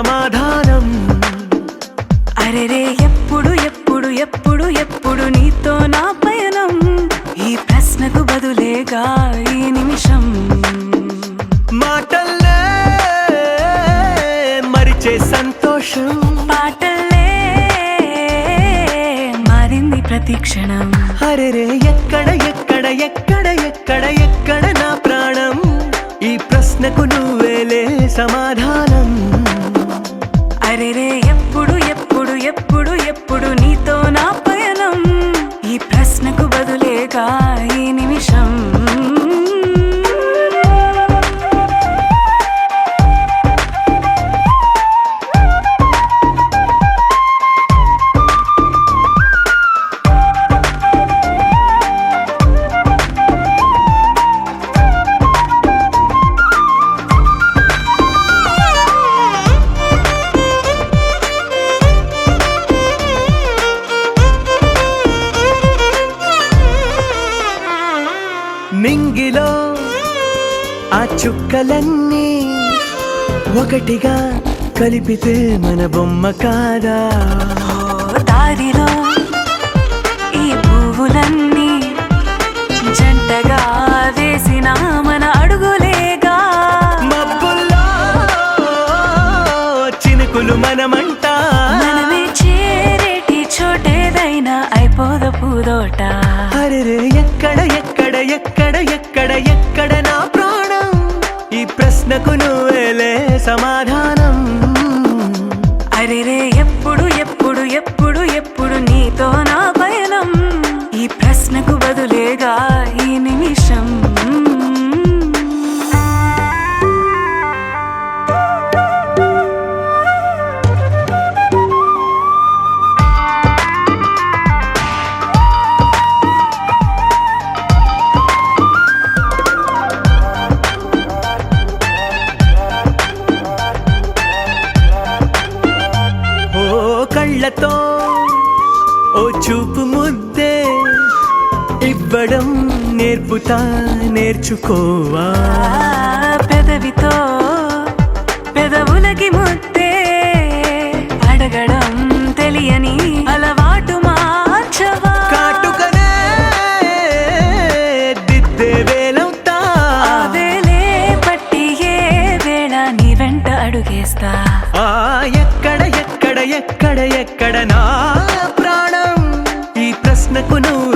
సమాధానం. అరెరే ఎప్పుడు ఎప్పుడు ఎప్పుడు ఎప్పుడు నీతో నా పయనం, ఈ ప్రశ్నకు బదులేగా ఈ నిమిషం. మాటల్లే మరిచే సంతోషం, పాటల్లే మారింది ప్రతి క్షణం. అరెరే ఎక్కడ ఎక్కడ ఎక్కడ ఎక్కడ ఎక్కడ నా ప్రాణం, ఈ ప్రశ్నకు నువ్వేలే సమాధానం. అరెరే ఎప్పుడు ఎప్పుడు ఎప్పుడు ఎప్పుడు నీతో నా పయనం, ఈ ప్రశ్నకు బదులేగా ఈ నిమిషం. నింగిలో ఆ చుక్కలన్నీ ఒకటిగా కలిపితే మన బొమ్మ కాదా? దారిలో ఈ పువ్వులన్నీ జంటగా వేసిన మన అడుగులేగా. మబ్బుల్లో చినుకులు మనమంట, మనమే చేరేటి చోటేదైనా అయిపోద పూదోట. అరెరే ఎక్కడ ఎక్కడ ఎక్కడ ఎక్కడ ఎక్కడ నా ప్రాణం, ఈ ప్రశ్నకు నువ్వేలే సమాధానం. అరెరే ఎప్పుడు ఎప్పుడు ఎప్పుడు ఎప్పుడు నీతో నా పయనం, ఈ ప్రశ్నకు బదులేగా ఈ నిమిషం. కళ్ళతో ఓ చూపు ముద్దే ఇవ్వడం నేర్పుతా, నేర్చుకోవా. పెదవితో పెదవులకి ముద్దే అడగడం తెలియని అలవాటు మార్చవా. కాటుకనే దిద్దే వేలవుతా, ఆ వేలే పట్టి ఏ వేళ నీ వెంట అడుగేస్తా. ఎక్కడ ఎక్కడ ఎక్కడ ఎక్కడ నా ప్రాణం, ఈ ప్రశ్నకు నువ్వు